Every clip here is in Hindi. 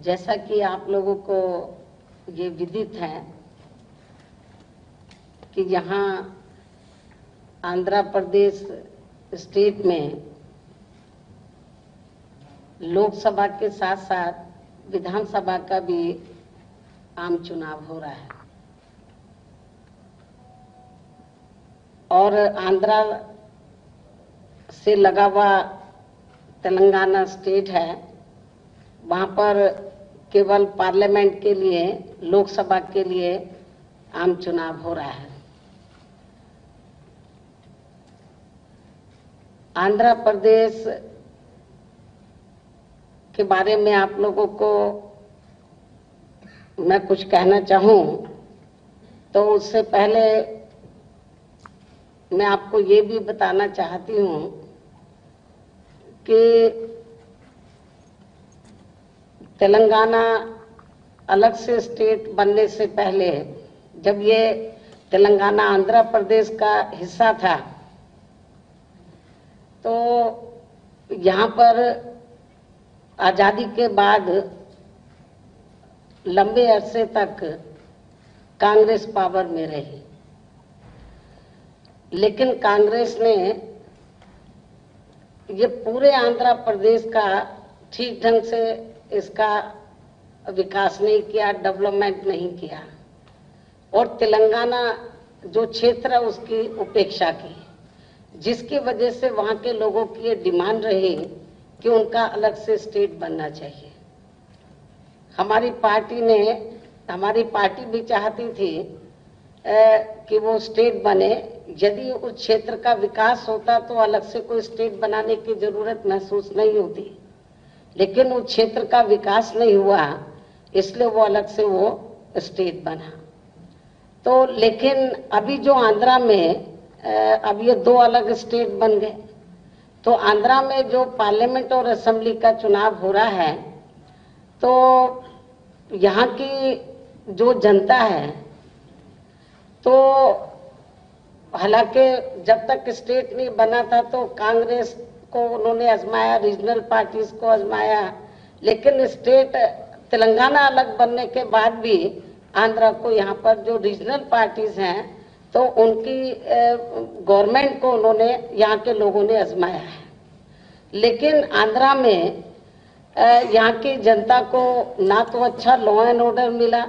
जैसा कि आप लोगों को ये विदित है कि यहाँ आंध्र प्रदेश स्टेट में लोकसभा के साथ साथ विधानसभा का भी आम चुनाव हो रहा है और आंध्र से लगा हुआ तेलंगाना स्टेट है, वहाँ पर केवल पार्लियामेंट के लिए, लोकसभा के लिए आम चुनाव हो रहा है। आंध्र प्रदेश के बारे में आप लोगों को मैं कुछ कहना चाहूँ तो उससे पहले मैं आपको ये भी बताना चाहती हूँ कि तेलंगाना अलग से स्टेट बनने से पहले, जब ये तेलंगाना आंध्र प्रदेश का हिस्सा था, तो यहाँ पर आजादी के बाद लंबे अरसे तक कांग्रेस पावर में रही, लेकिन कांग्रेस ने ये पूरे आंध्र प्रदेश का ठीक ढंग से इसका विकास नहीं किया, डेवलपमेंट नहीं किया और तेलंगाना जो क्षेत्र है उसकी उपेक्षा की, जिसकी वजह से वहाँ के लोगों की ये डिमांड रही कि उनका अलग से स्टेट बनना चाहिए। हमारी पार्टी भी चाहती थी कि वो स्टेट बने। यदि उस क्षेत्र का विकास होता तो अलग से कोई स्टेट बनाने की जरूरत महसूस नहीं होती, लेकिन उस क्षेत्र का विकास नहीं हुआ, इसलिए वो अलग से वो स्टेट बना। तो लेकिन अभी जो आंध्रा में अब ये दो अलग स्टेट बन गए, तो आंध्रा में जो पार्लियामेंट और असेंबली का चुनाव हो रहा है, तो यहाँ की जो जनता है, तो हालांकि जब तक स्टेट नहीं बना था तो कांग्रेस को उन्होंने आजमाया, रीजनल पार्टीज को आजमाया, लेकिन स्टेट तेलंगाना अलग बनने के बाद भी आंध्रा को यहाँ पर जो रीजनल पार्टीज हैं तो उनकी गवर्नमेंट को उन्होंने, यहाँ के लोगों ने आजमाया है। लेकिन आंध्रा में यहाँ की जनता को ना तो अच्छा लॉ एंड ऑर्डर मिला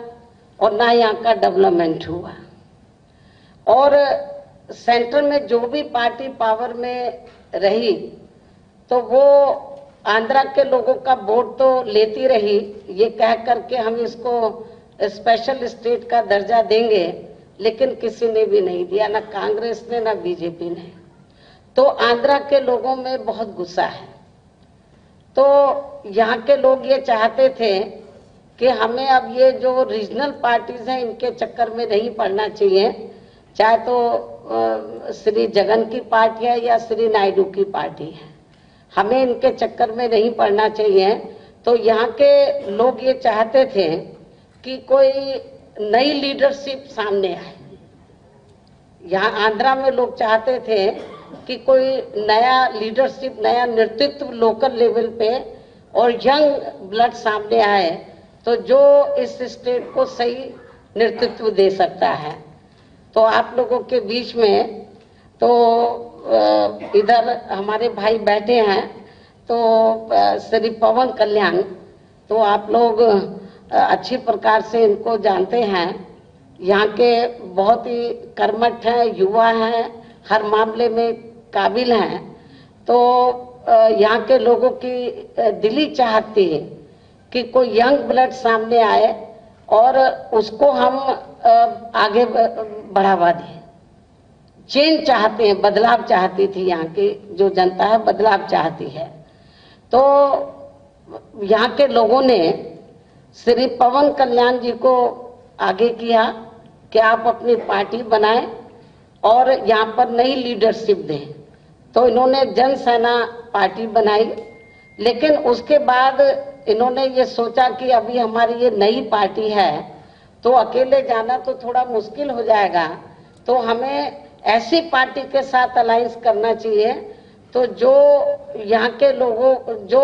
और ना यहाँ का डेवलपमेंट हुआ, और सेंटर में जो भी पार्टी पावर में रही तो वो आंध्रा के लोगों का वोट तो लेती रही, ये कह करके हम इसको स्पेशल स्टेट का दर्जा देंगे, लेकिन किसी ने भी नहीं दिया, ना कांग्रेस ने ना बीजेपी ने। तो आंध्रा के लोगों में बहुत गुस्सा है। तो यहाँ के लोग ये चाहते थे कि हमें अब ये जो रीजनल पार्टीज हैं इनके चक्कर में नहीं पड़ना चाहिए, चाहे तो श्री जगन की पार्टी है या श्री नायडू की पार्टी है, हमें इनके चक्कर में नहीं पड़ना चाहिए। तो यहाँ के लोग ये चाहते थे कि कोई नई लीडरशिप सामने आए। यहाँ आंध्रा में लोग चाहते थे कि कोई नया लीडरशिप, नया नेतृत्व लोकल लेवल पे और यंग ब्लड सामने आए, तो जो इस स्टेट को सही नेतृत्व दे सकता है। तो आप लोगों के बीच में तो इधर हमारे भाई बैठे हैं, तो श्री पवन कल्याण, तो आप लोग अच्छी प्रकार से इनको जानते हैं। यहाँ के बहुत ही कर्मठ हैं, युवा हैं, हर मामले में काबिल हैं। तो यहाँ के लोगों की दिली चाहत थी कि कोई यंग ब्लड सामने आए और उसको हम आगे बढ़ावा दें। चेंज चाहते हैं, बदलाव चाहती थी, यहाँ की जो जनता है बदलाव चाहती है। तो यहाँ के लोगों ने श्री पवन कल्याण जी को आगे किया कि आप अपनी पार्टी बनाएं और यहाँ पर नई लीडरशिप दें। तो इन्होंने जन सेना पार्टी बनाई, लेकिन उसके बाद इन्होंने ये सोचा कि अभी हमारी ये नई पार्टी है तो अकेले जाना तो थोड़ा मुश्किल हो जाएगा, तो हमें ऐसी पार्टी के साथ अलायंस करना चाहिए। तो जो यहाँ के लोगों जो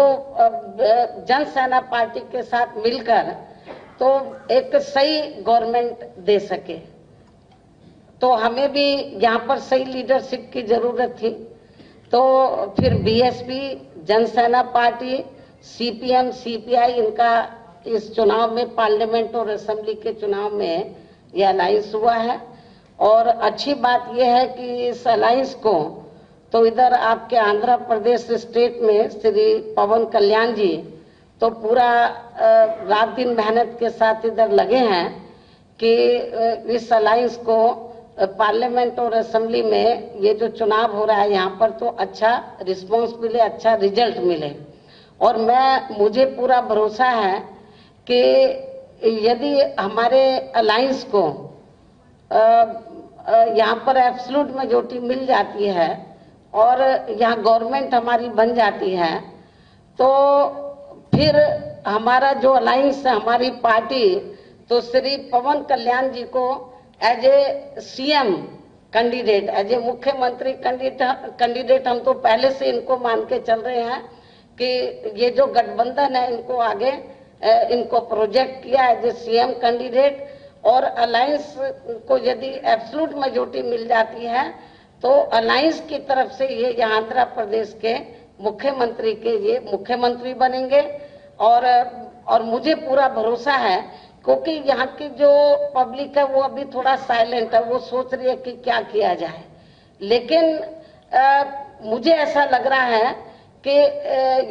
जन सेना पार्टी के साथ मिलकर तो एक सही गवर्नमेंट दे सके, तो हमें भी यहाँ पर सही लीडरशिप की जरूरत थी। तो फिर BSP, Jana Sena party, CPM, CPI, इनका इस चुनाव में, पार्लियामेंट और असेंबली के चुनाव में यह अलायंस हुआ है। और अच्छी बात यह है कि इस अलायंस को तो इधर आपके आंध्र प्रदेश स्टेट में श्री पवन कल्याण जी तो पूरा रात दिन मेहनत के साथ इधर लगे हैं कि इस अलायंस को पार्लियामेंट और असेंबली में ये जो चुनाव हो रहा है यहाँ पर तो अच्छा रिस्पांस मिले, अच्छा रिजल्ट मिले। और मुझे पूरा भरोसा है कि यदि हमारे अलायंस को यहाँ पर एब्सोल्यूट मेजॉरिटी मिल जाती है और यहाँ गवर्नमेंट हमारी बन जाती है, तो फिर हमारा जो अलायंस है, हमारी पार्टी तो श्री पवन कल्याण जी को as a CM candidate, as a मुख्यमंत्री कैंडिडेट हम तो पहले से इनको मान के चल रहे हैं कि ये जो गठबंधन है इनको आगे इनको प्रोजेक्ट किया एज ए सीएम कैंडिडेट। और अलायंस को यदि एब्सोल्यूट मेजॉरिटी मिल जाती है तो अलायंस की तरफ से ये यहाँ आंध्र प्रदेश के मुख्यमंत्री के ये मुख्यमंत्री बनेंगे। और मुझे पूरा भरोसा है, क्योंकि यहाँ की जो पब्लिक है वो अभी थोड़ा साइलेंट है, वो सोच रही है कि क्या किया जाए। लेकिन मुझे ऐसा लग रहा है कि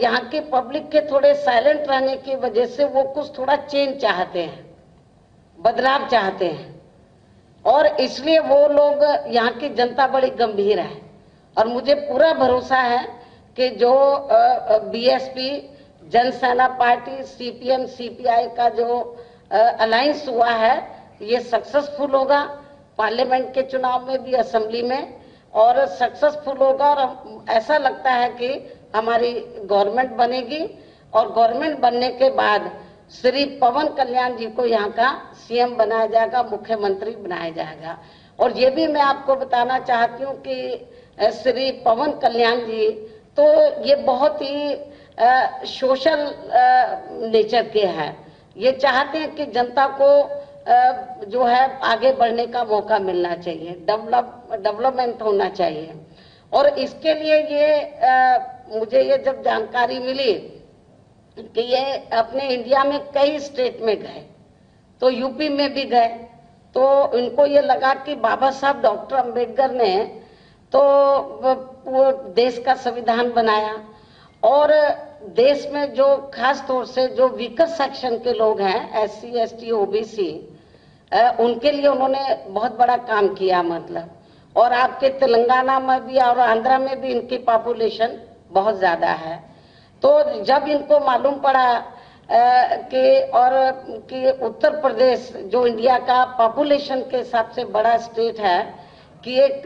यहाँ की पब्लिक के थोड़े साइलेंट रहने की वजह से वो कुछ थोड़ा चेंज चाहते हैं, बदलाव चाहते हैं, और इसलिए वो लोग, यहाँ की जनता बड़ी गंभीर है। और मुझे पूरा भरोसा है कि जो BSP, Jana Sena party, CPM, CPI का जो अलायंस हुआ है ये सक्सेसफुल होगा, पार्लियामेंट के चुनाव में भी, असेंबली में, और सक्सेसफुल होगा। और ऐसा लगता है कि हमारी गवर्नमेंट बनेगी और गवर्नमेंट बनने के बाद श्री पवन कल्याण जी को यहाँ का सीएम बनाया जाएगा, मुख्यमंत्री बनाया जाएगा। और ये भी मैं आपको बताना चाहती हूँ कि श्री पवन कल्याण जी तो ये बहुत ही सोशल नेचर के हैं। ये चाहते हैं कि जनता को जो है आगे बढ़ने का मौका मिलना चाहिए, डेवलपमेंट होना चाहिए। और इसके लिए ये मुझे ये जब जानकारी मिली कि ये अपने इंडिया में कई स्टेट में गए, तो यूपी में भी गए, तो इनको ये लगा कि बाबा साहब डॉक्टर अंबेडकर ने तो वो देश का संविधान बनाया और देश में जो खास तौर से जो वीकर सेक्शन के लोग हैं, एससी, एसटी, ओबीसी, उनके लिए उन्होंने बहुत बड़ा काम किया, मतलब। और आपके तेलंगाना में भी और आंध्रा में भी इनकी पॉपुलेशन बहुत ज्यादा है। तो जब इनको मालूम पड़ा कि उत्तर प्रदेश जो इंडिया का पॉपुलेशन के हिसाब से बड़ा स्टेट है, कि एक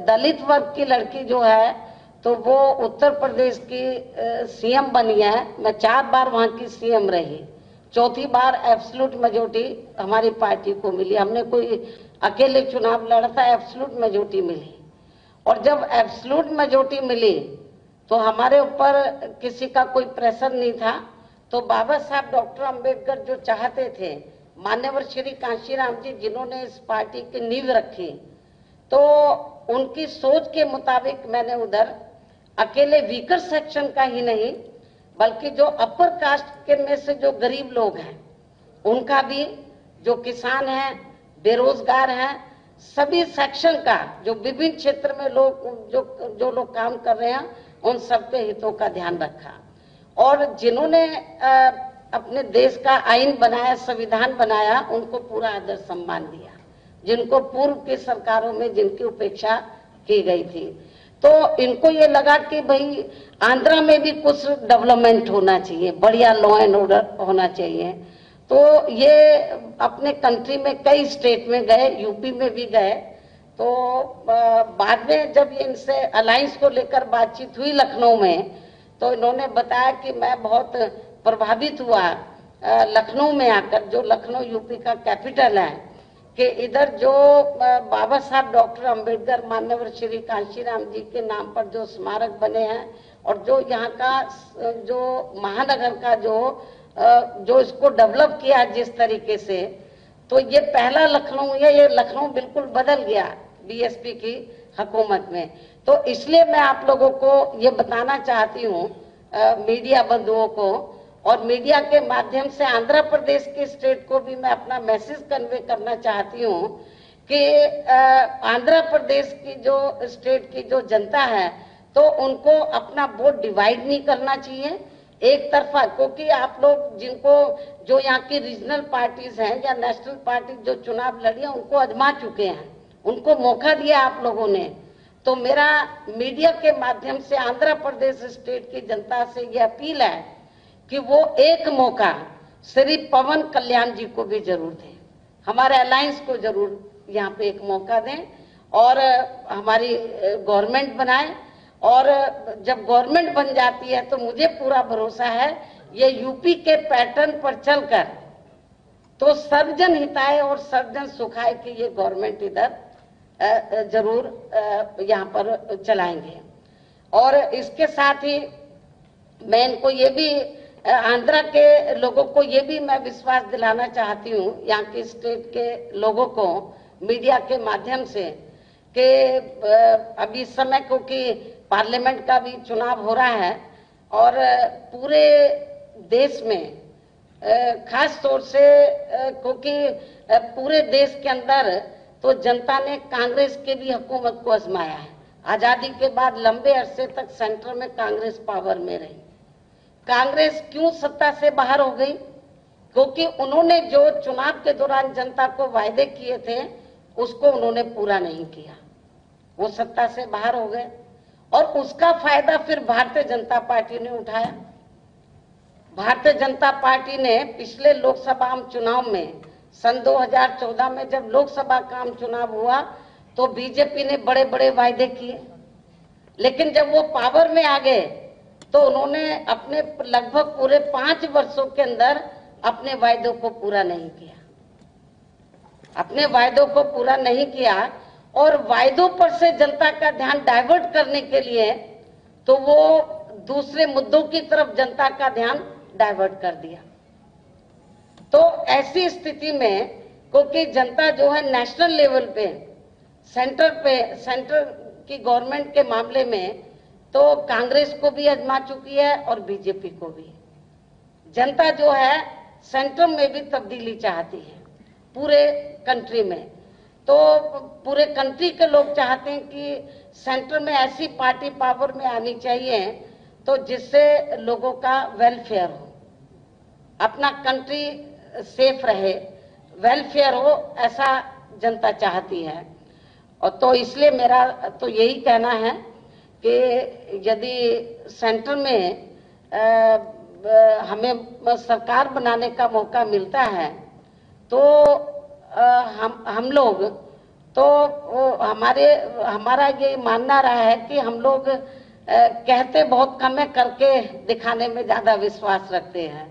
दलित वर्ग की लड़की जो है तो वो उत्तर प्रदेश की सीएम बनी है। मैं 4 बार वहां की सीएम रही, 4थी बार एब्सोल्यूट मेजॉरिटी हमारी पार्टी को मिली। हमने कोई अकेले चुनाव लड़ा था, एब्सोल्यूट मेजॉरिटी मिली। और जब एब्सोल्यूट मेजॉरिटी मिली तो हमारे ऊपर किसी का कोई प्रेशर नहीं था। तो बाबा साहब डॉक्टर अंबेडकर जो चाहते थे, मान्यवर श्री कांशीराम जी जिन्होंने इस पार्टी की नींव रखी, तो उनकी सोच के मुताबिक मैंने उधर अकेले वीकर सेक्शन का ही नहीं बल्कि जो अपर कास्ट के में से जो गरीब लोग हैं उनका भी, जो किसान हैं, बेरोजगार हैं, सभी सेक्शन का, जो विभिन्न क्षेत्र में लोग जो लोग काम कर रहे हैं, उन सबके हितों का ध्यान रखा। और जिन्होंने अपने देश का आईन बनाया, संविधान बनाया, उनको पूरा आदर सम्मान दिया, जिनको पूर्व की सरकारों में जिनकी उपेक्षा की गई थी। तो इनको ये लगा कि भाई आंध्रा में भी कुछ डेवलपमेंट होना चाहिए, बढ़िया लॉ एंड ऑर्डर होना चाहिए। तो ये अपने कंट्री में कई स्टेट में गए, यूपी में भी गए। तो बाद में जब ये इनसे अलायंस को लेकर बातचीत हुई लखनऊ में, तो इन्होंने बताया कि मैं बहुत प्रभावित हुआ लखनऊ में आकर, जो लखनऊ यूपी का कैपिटल है, कि इधर जो बाबा साहब डॉक्टर अंबेडकर मान्यवर श्री कांशीराम जी के नाम पर जो स्मारक बने हैं और जो यहाँ का जो महानगर का जो इसको डेवलप किया जिस तरीके से, तो ये पहला लखनऊ है, ये लखनऊ बिल्कुल बदल गया बीएसपी की हुकूमत में। तो इसलिए मैं आप लोगों को ये बताना चाहती हूँ, मीडिया बंधुओं को, और मीडिया के माध्यम से आंध्र प्रदेश के स्टेट को भी मैं अपना मैसेज कन्वे करना चाहती हूँ कि आंध्र प्रदेश की जो स्टेट की जो जनता है तो उनको अपना वोट डिवाइड नहीं करना चाहिए एक तरफा, क्योंकि आप लोग जिनको जो यहाँ की रीजनल पार्टीज हैं या नेशनल पार्टी जो चुनाव लड़ी उनको आजमा चुके हैं, उनको मौका दिया आप लोगों ने। तो मेरा मीडिया के माध्यम से आंध्र प्रदेश स्टेट की जनता से यह अपील है कि वो एक मौका श्री पवन कल्याण जी को भी जरूर दें, हमारे अलायंस को जरूर यहाँ पे एक मौका दें और हमारी गवर्नमेंट बनाए। और जब गवर्नमेंट बन जाती है तो मुझे पूरा भरोसा है ये यूपी के पैटर्न पर चलकर तो सर्वजन हिताय और सर्वजन सुखाय की ये गवर्नमेंट इधर जरूर यहाँ पर चलाएंगे। और इसके साथ ही मैं इनको ये भी आंध्रा के लोगों को ये भी मैं विश्वास दिलाना चाहती हूँ, यहाँ के स्टेट के लोगों को मीडिया के माध्यम से, कि अभी इस समय क्योंकि पार्लियामेंट का भी चुनाव हो रहा है और पूरे देश में खास तौर से क्योंकि पूरे देश के अंदर तो जनता ने कांग्रेस के भी हुकूमत को आजमाया है। आजादी के बाद लंबे अरसे तक सेंटर में कांग्रेस पावर में रही। कांग्रेस क्यों सत्ता से बाहर हो गई? क्योंकि उन्होंने जो चुनाव के दौरान जनता को वायदे किए थे उसको उन्होंने पूरा नहीं किया, वो सत्ता से बाहर हो गए और उसका फायदा फिर भारतीय जनता पार्टी ने उठाया। भारतीय जनता पार्टी ने पिछले लोकसभा चुनाव में सन 2014 में जब लोकसभा का चुनाव हुआ तो बीजेपी ने बड़े बड़े वायदे किए, लेकिन जब वो पावर में आ गए तो उन्होंने अपने लगभग पूरे 5 वर्षों के अंदर अपने वायदों को पूरा नहीं किया, अपने वायदों को पूरा नहीं किया और वायदों पर से जनता का ध्यान डाइवर्ट करने के लिए तो वो दूसरे मुद्दों की तरफ जनता का ध्यान डाइवर्ट कर दिया। तो ऐसी स्थिति में क्योंकि जनता जो है नेशनल लेवल पे सेंटर की गवर्नमेंट के मामले में तो कांग्रेस को भी आजमा चुकी है और बीजेपी को भी। जनता जो है सेंटर में भी तब्दीली चाहती है पूरे कंट्री में, तो पूरे कंट्री के लोग चाहते हैं कि सेंटर में ऐसी पार्टी पावर में आनी चाहिए तो जिससे लोगों का वेलफेयर हो, अपना कंट्री सेफ रहे, वेलफेयर हो, ऐसा जनता चाहती है। और तो इसलिए मेरा तो यही कहना है कि यदि सेंटर में हमें सरकार बनाने का मौका मिलता है तो हम लोग तो हमारा ये मानना रहा है कि हम लोग कहते बहुत कम है, करके दिखाने में ज्यादा विश्वास रखते हैं।